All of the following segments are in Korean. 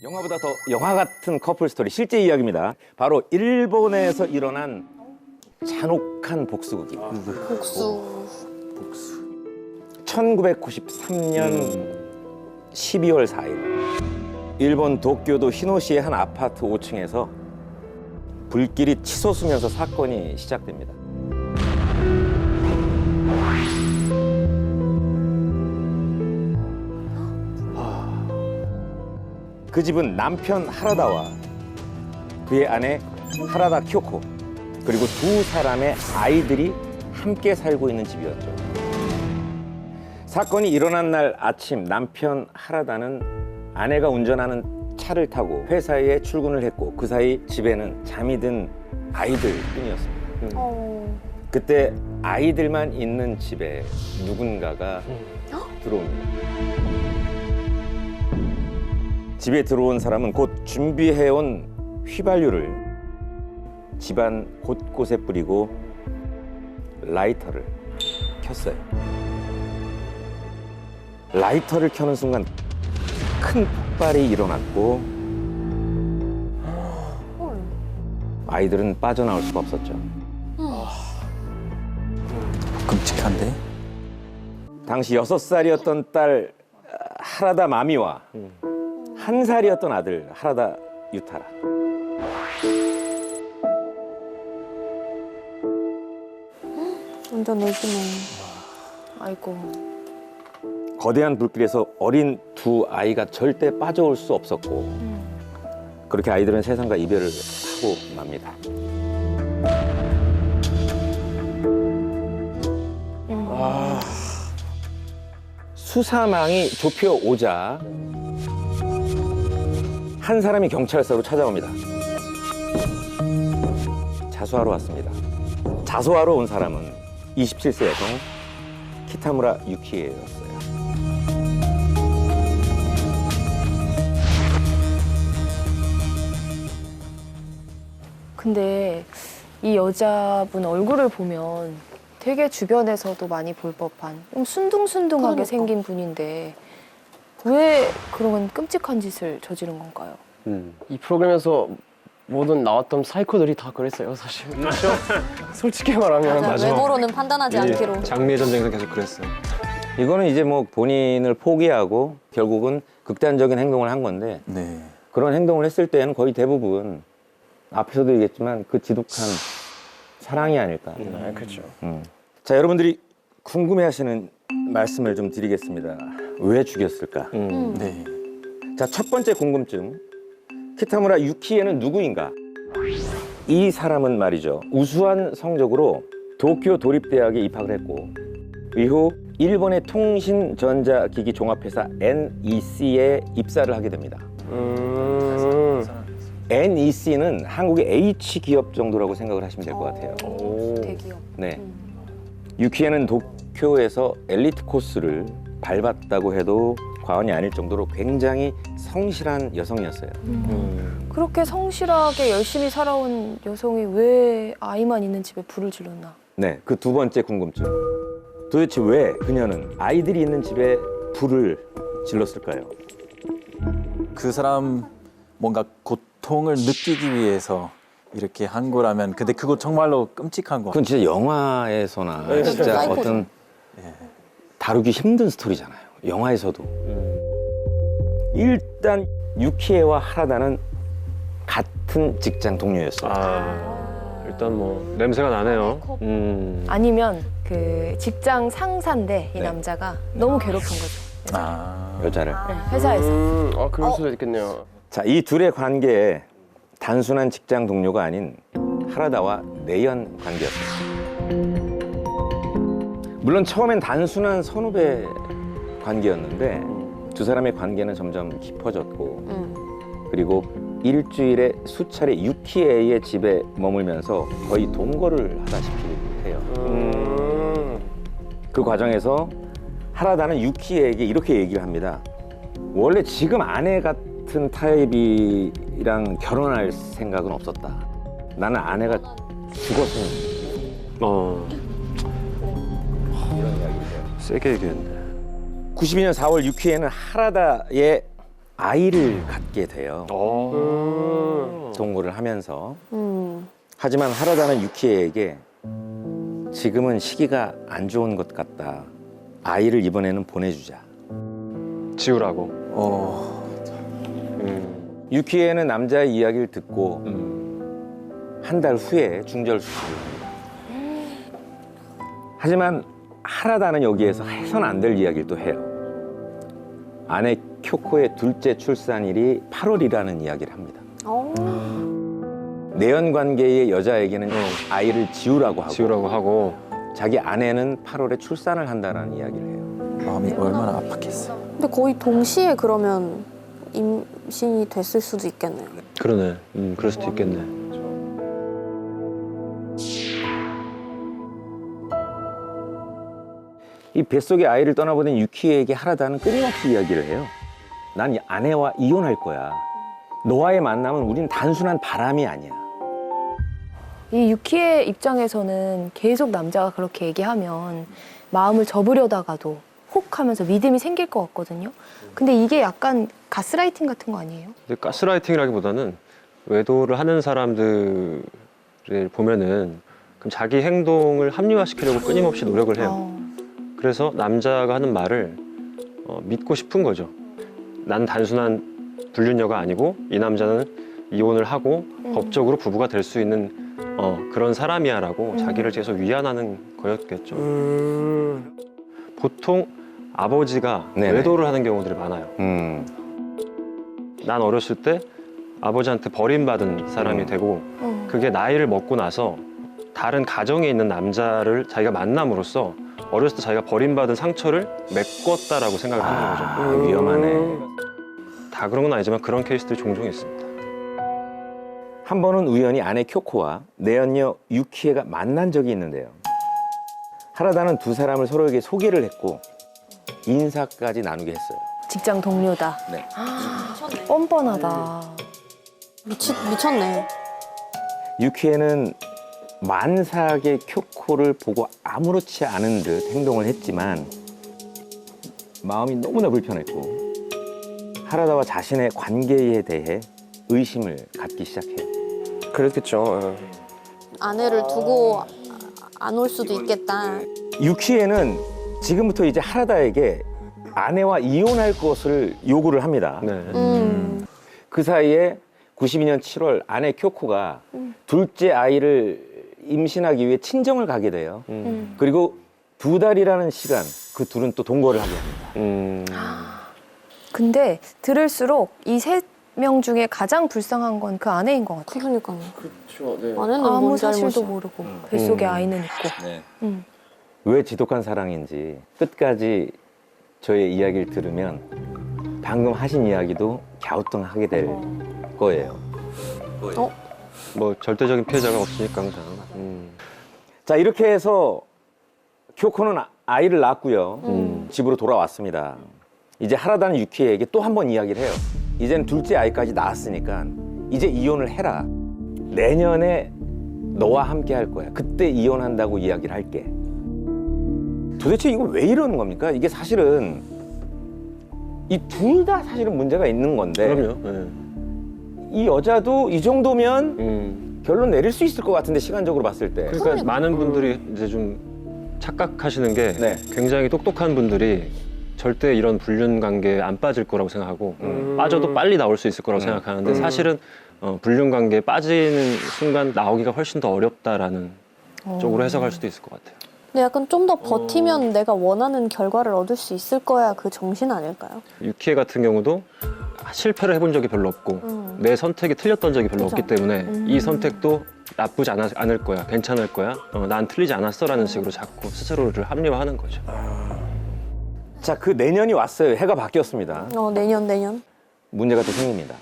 영화보다 더 영화 같은 커플 스토리 실제 이야기입니다. 바로 일본에서 일어난 잔혹한 복수극입니다. 복수. 1993년 12월 4일 일본 도쿄도 히노시의 한 아파트 5층에서 불길이 치솟으면서 사건이 시작됩니다. 그 집은 남편 하라다와 그의 아내 하라다 키요코 그리고 두 사람의 아이들이 함께 살고 있는 집이었죠. 사건이 일어난 날 아침 남편 하라다는 아내가 운전하는 차를 타고 회사에 출근을 했고 그 사이 집에는 잠이 든 아이들 뿐이었습니다. 그때 아이들만 있는 집에 누군가가 들어옵니다. 집에 들어온 사람은 곧 준비해온 휘발유를 집안 곳곳에 뿌리고 라이터를 켰어요. 라이터를 켜는 순간 큰 폭발이 일어났고 아이들은 빠져나올 수가 없었죠. 끔찍한데? 당시 6살이었던 딸 하라다 마미와 1살이었던 아들 하라다 유타라. 완전 의심해. 아이고. 거대한 불길에서 어린 두 아이가 절대 빠져올 수 없었고 그렇게 아이들은 세상과 이별을 하고 맙니다. 수사망이 좁혀오자 한 사람이 경찰서로 찾아옵니다. 자수하러 왔습니다. 자수하러 온 사람은 27세 여성 키타무라 유키에였어요. 근데 이 여자분 얼굴을 보면 되게 주변에서도 많이 볼 법한 좀 순둥순둥하게 그러니까. 생긴 분인데 왜 그런 끔찍한 짓을 저지른 건가요? 이 프로그램에서 모든 나왔던 사이코들이 다 그랬어요, 사실. 그렇죠? 솔직히 말하면. 맞아. 외모로는 판단하지 않기로. 장미의 전쟁에서 계속 그랬어요. 이거는 이제 뭐 본인을 포기하고 결국은 극단적인 행동을 한 건데 네. 그런 행동을 했을 때는 거의 대부분 앞에서도 얘기했지만 그 지독한 사랑이 아닐까. 네, 그렇죠. 자, 여러분들이 궁금해하시는 말씀을 좀 드리겠습니다. 왜 죽였을까? 네. 자, 첫 번째 궁금증. 키타무라 유키에는 누구인가? 이 사람은 말이죠. 우수한 성적으로 도쿄 도립대학에 입학을 했고 이후 일본의 통신전자기기 종합회사 NEC에 입사를 하게 됩니다. NEC는 한국의 H기업 정도라고 생각을 하시면 될 것 같아요. 대기업. 네. 유키에는 도쿄에서 엘리트 코스를 밟았다고 해도 과언이 아닐 정도로 굉장히 성실한 여성이었어요. 그렇게 성실하게 열심히 살아온 여성이 왜 아이만 있는 집에 불을 질렀나? 네, 그 두 번째 궁금증. 도대체 왜 그녀는 아이들이 있는 집에 불을 질렀을까요? 그 사람 뭔가 고통을 느끼기 위해서 이렇게 한 거라면 근데 그거 정말로 끔찍한 거 그건 진짜 영화에서나 네, 진짜 사이코죠. 어떤 다루기 힘든 스토리잖아요. 영화에서도. 일단 유키에와 하라다는 같은 직장 동료였어요. 일단 뭐 냄새가 나네요. 아니면 그 직장 상사인데 이 남자가 너무 괴롭힌 거죠. 여자를. 네, 회사에서. 그럴 수도 있겠네요. 자, 이 둘의 관계에 단순한 직장 동료가 아닌 하라다와 내연 관계였어요. 물론 처음엔 단순한 선후배 관계였는데 두 사람의 관계는 점점 깊어졌고 그리고 일주일에 수차례 유키에의 집에 머물면서 거의 동거를 하다시피 해요. 그 과정에서 하라다는 유키에에게 이렇게 얘기를 합니다. 원래 지금 아내 같은 타입이랑 결혼할 생각은 없었다. 나는 아내가 죽었으면. 세게 얘기했네. 92년 4월 유키에는 하라다의 아이를 갖게 돼요. 오. 동거를 하면서. 음. 하지만 하라다는 유키에게 지금은 시기가 안 좋은 것 같다. 아이를 이번에는 보내주자. 지우라고. 유키에는 유키에는 남자의 이야기를 듣고 한 달 후에 중절 수술을 합니다. 하지만 하라다는 여기에서 해서는 안 될 이야기를 또 해요. 아내 쿄코의 둘째 출산일이 8월이라는 이야기를 합니다. 내연 관계의 여자에게는 아이를 지우라고 하고. 자기 아내는 8월에 출산을 한다는 이야기를 해요. 마음이 얼마나 아팠겠어. 근데 거의 동시에 그러면 임신이 됐을 수도 있겠네요. 그러네. 그럴 수도 있겠네. 이 뱃속의 아이를 떠나보낸 유키에게 하라다는 끊임없이 이야기를 해요. 난 아내와 이혼할 거야. 너와의 만남은 우린 단순한 바람이 아니야. 이 유키의 입장에서는 계속 남자가 그렇게 얘기하면 마음을 접으려다가도 혹 하면서 믿음이 생길 것 같거든요. 근데 이게 약간 가스라이팅 같은 거 아니에요? 근데 가스라이팅이라기보다는 외도를 하는 사람들을 보면은 그럼 자기 행동을 합리화시키려고 끊임없이 노력을 해요. 그래서 남자가 하는 말을 믿고 싶은 거죠. 난 단순한 불륜녀가 아니고 이 남자는 이혼을 하고 법적으로 부부가 될 수 있는 그런 사람이야라고 자기를 계속 위안하는 거였겠죠. 보통 아버지가 네네. 외도를 하는 경우들이 많아요. 난 어렸을 때 아버지한테 버림받은 사람이 되고 그게 나이를 먹고 나서 다른 가정에 있는 남자를 자기가 만남으로써 어렸을 때 자기가 버림받은 상처를 메꿨다라고 생각을 하는 거죠. 위험하네. 다 그런 건 아니지만 그런 케이스들이 종종 있습니다. 한 번은 우연히 아내 쿄코와 내연녀 유키에가 만난 적이 있는데요. 하라다는 두 사람을 서로에게 소개를 했고 인사까지 나누게 했어요. 직장 동료다. 네. 뻔뻔하다. 미쳤네. 유키에는 만삭의 쿄코를 보고 아무렇지 않은 듯 행동을 했지만 마음이 너무나 불편했고 하라다와 자신의 관계에 대해 의심을 갖기 시작해요. 그랬겠죠. 아내를 두고 안 올 수도 있겠다. 유키에는 지금부터 이제 하라다에게 아내와 이혼할 것을 요구를 합니다. 네. 그 사이에 92년 7월 아내 쿄코가 둘째 아이를 임신하기 위해 친정을 가게 돼요. 그리고 2달이라는 시간 그 둘은 또 동거를 하게 합니다. 근데 들을수록 이 세 명 중에 가장 불쌍한 건 그 아내인 것 같아요. 그러니까요. 그렇죠. 네. 아내는 아무 뭔 사실도 잘못이야. 모르고 뱃속에 아이는 있고. 네. 왜 지독한 사랑인지 끝까지 저의 이야기를 들으면 방금 하신 이야기도 갸우뚱하게 될 거예요. 뭐 절대적인 피해자가 없으니까 항상. 자, 이렇게 해서 쿄코는 아이를 낳았고요. 집으로 돌아왔습니다. 이제 하라다는 유키에게 또 한 번 이야기를 해요. 이제는 둘째 아이까지 낳았으니까 이제 이혼을 해라. 내년에 너와 함께 할 거야. 그때 이혼한다고 이야기를 할게. 도대체 이거 왜 이러는 겁니까? 이게 사실은 이 둘 다 사실은 문제가 있는 건데 그럼요. 네. 이 여자도 이 정도면 결론 내릴 수 있을 것 같은데 시간적으로 봤을 때. 그러니까 많은 분들이 이제 좀 착각하시는 게 네. 굉장히 똑똑한 분들이 절대 이런 불륜 관계에 안 빠질 거라고 생각하고 빠져도 빨리 나올 수 있을 거라고 생각하는데 사실은 불륜 관계에 빠지는 순간 나오기가 훨씬 더 어렵다라는 쪽으로 해석할 수도 있을 것 같아요. 근데 약간 좀 더 버티면 내가 원하는 결과를 얻을 수 있을 거야 그 정신 아닐까요? 유키에 같은 경우도 실패를 해본 적이 별로 없고 내 선택이 틀렸던 적이 별로 그죠. 없기 때문에 이 선택도 나쁘지 않을 거야, 괜찮을 거야, 난 틀리지 않았어라는 식으로 자꾸 스스로를 합리화하는 거죠. 자, 그 내년이 왔어요. 해가 바뀌었습니다. 내년. 문제가 또 생깁니다.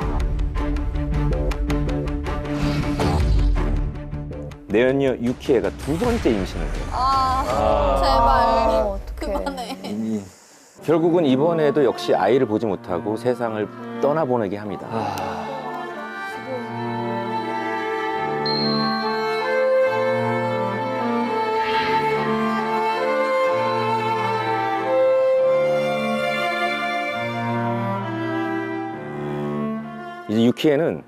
내연녀 유키에가 두 번째 임신을 해요. 제발. 어떡해. 그만해. 이미 결국은 이번에도 역시 아이를 보지 못하고 세상을 떠나보내게 합니다. 이제 유키에는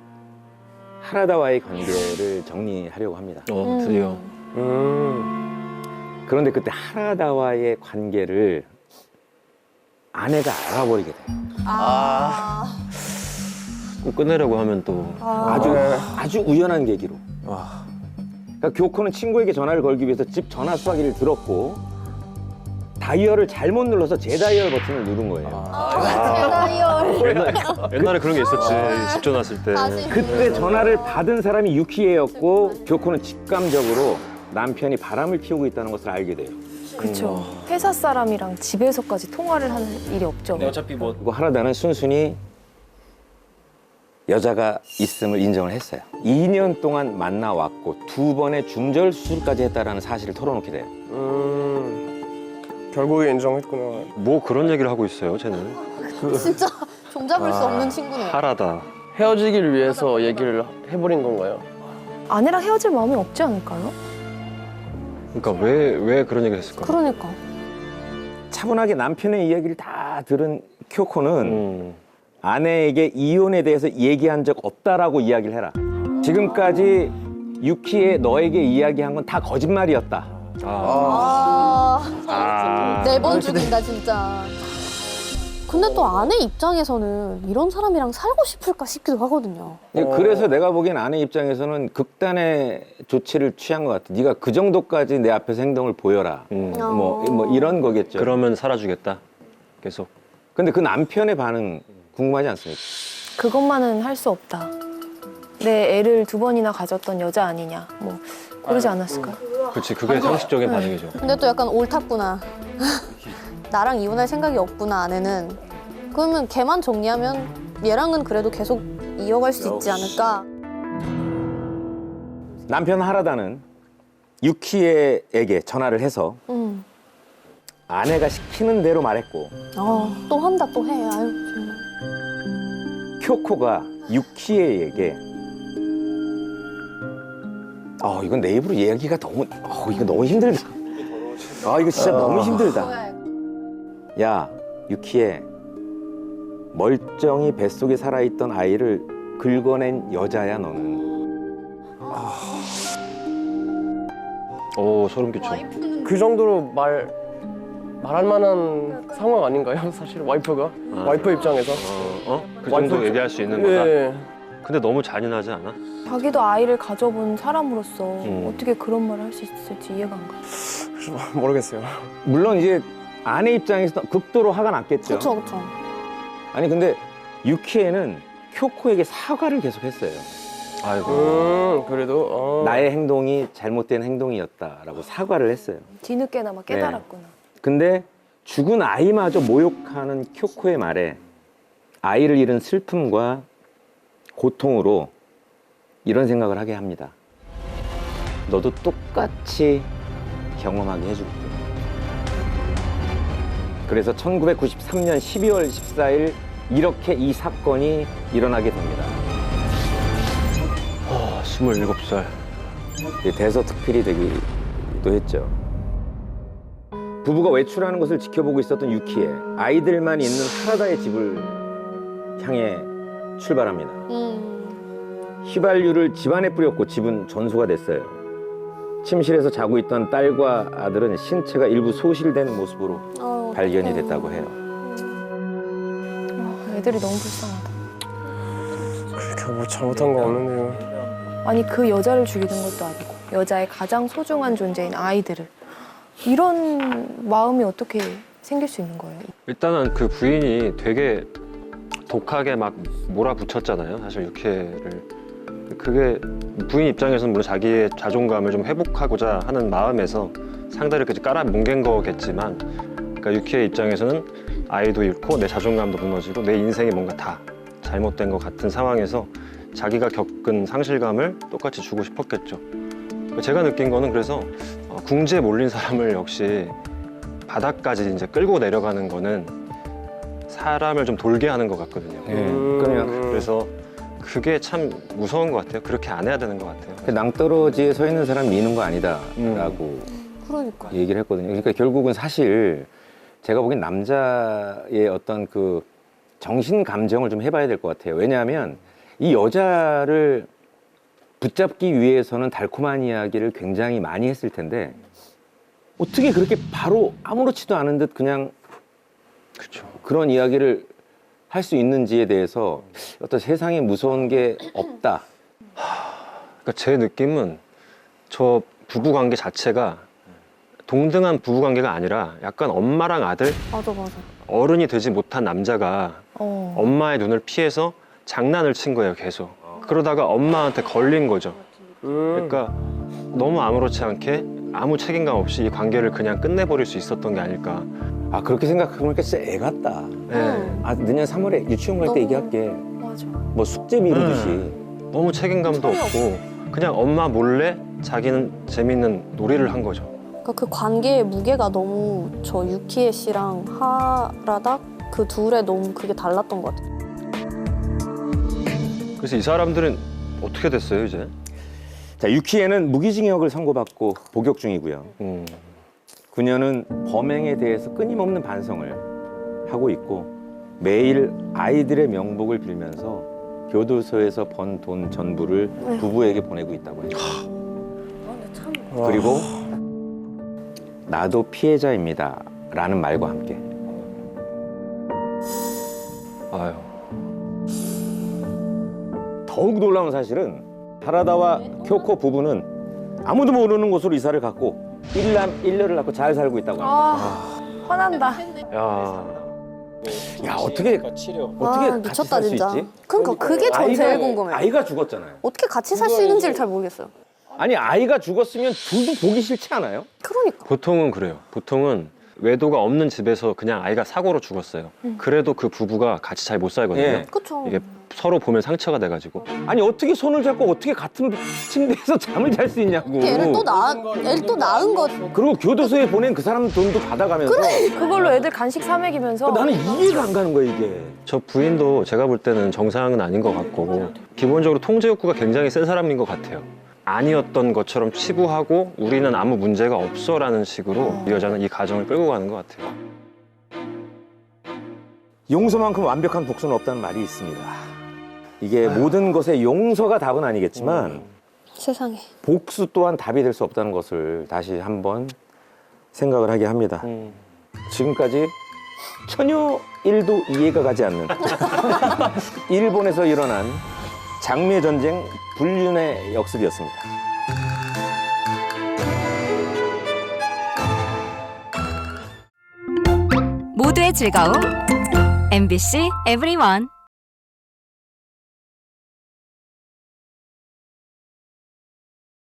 하라다와의 관계를 정리하려고 합니다. 드디어. 그런데 그때 하라다와의 관계를 아내가 알아버리게 돼요. 꼭 끝내려고 하면 또 아주 우연한 계기로. 와. 그러니까 교코는 친구에게 전화를 걸기 위해서 집 전화 수화기를 들었고 다이얼을 잘못 눌러서 재다이얼 버튼을 누른 거예요. 옛날에 그런 게 있었지. 집 전화 왔을 때. 그때 전화를 받은 사람이 유키에였고 교코는 직감적으로 남편이 바람을 피우고 있다는 것을 알게 돼요. 그렇죠. 회사 사람이랑 집에서까지 통화를 하는 일이 없죠. 어차피 뭐 그리고 하라다는 순순히 여자가 있음을 인정을 했어요. 2년 동안 만나왔고 2번의 중절 수술까지 했다라는 사실을 털어놓게 돼요. 결국에 인정했구나. 뭐 그런 얘기를 하고 있어요, 쟤는. 진짜 종잡을 수 없는 친구네요. 하라다. 헤어지기를 위해서 얘기를 해버린 건가요? 아내랑 헤어질 마음이 없지 않을까요? 그러니까 왜 그런 얘기를 했을까? 그러니까. 차분하게 남편의 이야기를 다 들은 쿄코는 음. 아내에게 이혼에 대해서 얘기한 적 없다라고 이야기를 해라. 지금까지 유키에 너에게 이야기한 건 다 거짓말이었다. 네 번 죽인다 진짜. 근데 또 아내 입장에서는 이런 사람이랑 살고 싶을까 싶기도 하거든요. 그래서 내가 보기엔 아내 입장에서는 극단의 조치를 취한 것 같아. 네가 그 정도까지 내 앞에서 행동을 보여라. 뭐 이런 거겠죠. 그러면 살아주겠다. 계속. 근데 그 남편의 반응 궁금하지 않습니까? 그것만은 할 수 없다. 내 애를 2번이나 가졌던 여자 아니냐. 뭐 그러지 않았을까요? 그렇지, 그게 상식적인 반응이죠. 근데 또 약간 옳았구나. 나랑 이혼할 생각이 없구나 아내는. 그러면 걔만 정리하면 얘랑은 그래도 계속 이어갈 수 있지 않을까. 남편 하라다는 유키에게 전화를 해서 아내가 시키는 대로 말했고 또 한다 또 해. 아유 정말. 쿄코가 유키에에게 이건 내 입으로 얘기가 너무 이거 너무 힘들다. 이거 진짜 너무 힘들다. 야 유키에, 멀쩡히 뱃속에 살아있던 아이를 긁어낸 여자야 너는. 오, 소름 끼쳐. 그 정도로 말할 만한 상황 아닌가요? 사실 와이프가? 와이프 입장에서? 그 정도 와이프- 얘기할 수 있는 거다. 예. 근데 너무 잔인하지 않아? 자기도 아이를 가져본 사람으로서 음. 어떻게 그런 말을 할 수 있을지 이해가 안 가. 모르겠어요. 물론 이제 아내 입장에서 극도로 화가 났겠죠. 그렇죠 그렇죠. 아니 근데 유키에는 쿄코에게 사과를 계속했어요. 아이고. 그래도 나의 행동이 잘못된 행동이었다라고 사과를 했어요. 뒤늦게나마 깨달았구나. 근데 죽은 아이마저 모욕하는 쿄코의 말에 아이를 잃은 슬픔과 고통으로 이런 생각을 하게 합니다. 너도 똑같이 경험하게 해줄게. 그래서 1993년 12월 14일 이렇게 이 사건이 일어나게 됩니다. 27살. 대서특필이 되기도 했죠. 부부가 외출하는 것을 지켜보고 있었던 유키에 아이들만 있는 하라다의 집을 향해 출발합니다. 휘발유를 집안에 뿌렸고 집은 전소가 됐어요. 침실에서 자고 있던 딸과 아들은 신체가 일부 소실된 모습으로 발견이 됐다고 해요. 애들이 너무 불쌍하다. 그렇게 뭐 잘못한 거 없는데요. 아니 그 여자를 죽이는 것도 아니고 여자의 가장 소중한 존재인 아이들을 이런 마음이 어떻게 생길 수 있는 거예요? 일단은 그 부인이 되게 독하게 막 몰아붙였잖아요. 사실 유키를. 그게 부인 입장에서는 물론 자기의 자존감을 좀 회복하고자 하는 마음에서 상대를 이렇게 깔아뭉갠 거겠지만, 그러니까 유키의 입장에서는 아이도 잃고 내 자존감도 무너지고 내 인생이 뭔가 다 잘못된 것 같은 상황에서 자기가 겪은 상실감을 똑같이 주고 싶었겠죠. 제가 느낀 거는 그래서 궁지에 몰린 사람을 역시 바닥까지 이제 끌고 내려가는 거는 사람을 좀 돌게 하는 것 같거든요. 그래서 그게 참 무서운 것 같아요. 그렇게 안 해야 되는 것 같아요. 낭떠러지에 서 있는 사람 미는 거 아니다라고 그러니까. 얘기를 했거든요. 그러니까 결국은 사실 제가 보기엔 남자의 어떤 그 정신 감정을 좀 해봐야 될 것 같아요. 왜냐하면 이 여자를 붙잡기 위해서는 달콤한 이야기를 굉장히 많이 했을 텐데 어떻게 그렇게 바로 아무렇지도 않은 듯 그냥 그렇죠. 그런 이야기를 할 수 있는지에 대해서 어떤 세상에 무서운 게 없다. 그러니까 제 느낌은 저 부부 관계 자체가 동등한 부부 관계가 아니라 약간 엄마랑 아들, 맞아. 어른이 되지 못한 남자가 엄마의 눈을 피해서 장난을 친 거예요, 계속. 그러다가 엄마한테 걸린 거죠. 그러니까 너무 아무렇지 않게 아무 책임감 없이 이 관계를 그냥 끝내버릴 수 있었던 게 아닐까. 아, 그렇게 생각해보니까 진짜 애 같다. 네. 아, 내년 3월에 유치원 갈 때 너무- 얘기할게. 맞아. 뭐 숙제 미루듯이. 너무 책임감도 없고 그냥 엄마 몰래 자기는 재밌는 놀이를 한 거죠. 그러니까 그 관계의 무게가 너무 저 유키에 씨랑 하라닥 그 둘의 너무 그게 달랐던 것 같아요. 그래서 이 사람들은 어떻게 됐어요, 이제? 자, 유키에는 무기징역을 선고받고 복역 중이고요. 그녀는 범행에 대해서 끊임없는 반성을 하고 있고 매일 아이들의 명복을 빌면서 교도소에서 번 돈 전부를 부부에게 보내고 있다고 해요. 그리고 나도 피해자입니다 라는 말과 함께. 아유. 더욱 놀라운 사실은 하라다와 쿄코 부부는 아무도 모르는 곳으로 이사를 갔고 일남일녀를 낳고 잘 살고 있다고 합니다. 화난다. 야. 야, 어떻게 아, 같이 미쳤다 살 수 진짜. 있지? 그러니까 그게 전 제일 궁금해요. 아이가 죽었잖아요. 어떻게 같이 살 수 있는지를 잘 모르겠어요. 아니, 아이가 죽었으면 둘도 보기 싫지 않아요? 그러니까. 보통은 그래요. 보통은 외도가 없는 집에서 그냥 아이가 사고로 죽었어요. 그래도 그 부부가 같이 잘 못 살거든요. 예. 그쵸. 이게 서로 보면 상처가 돼가지고. 아니, 어떻게 손을 잡고 어떻게 같은 침대에서 잠을 잘 수 있냐고. 애를 또 낳은 거. 그리고 교도소에 보낸 그 사람 돈도 받아가면서 그걸로 애들 간식 사 먹이면서 나는 이해가 안 가는 거야, 이게. 저 부인도 제가 볼 때는 정상은 아닌 것 같고 기본적으로 통제 욕구가 굉장히 센 사람인 것 같아요. 아니었던 것처럼 치부하고 우리는 아무 문제가 없어라는 식으로 이 여자는 이 가정을 끌고 가는 것 같아요. 용서만큼 완벽한 복수는 없다는 말이 있습니다. 이게 모든 것에 용서가 답은 아니겠지만 세상에. 복수 또한 답이 될 수 없다는 것을 다시 한번 생각을 하게 합니다. 지금까지 전혀 1도 이해가 가지 않는 일본에서 일어난 장미의 전쟁 불륜의 역습이었습니다. 모두의 즐거움 MBC EVERYONE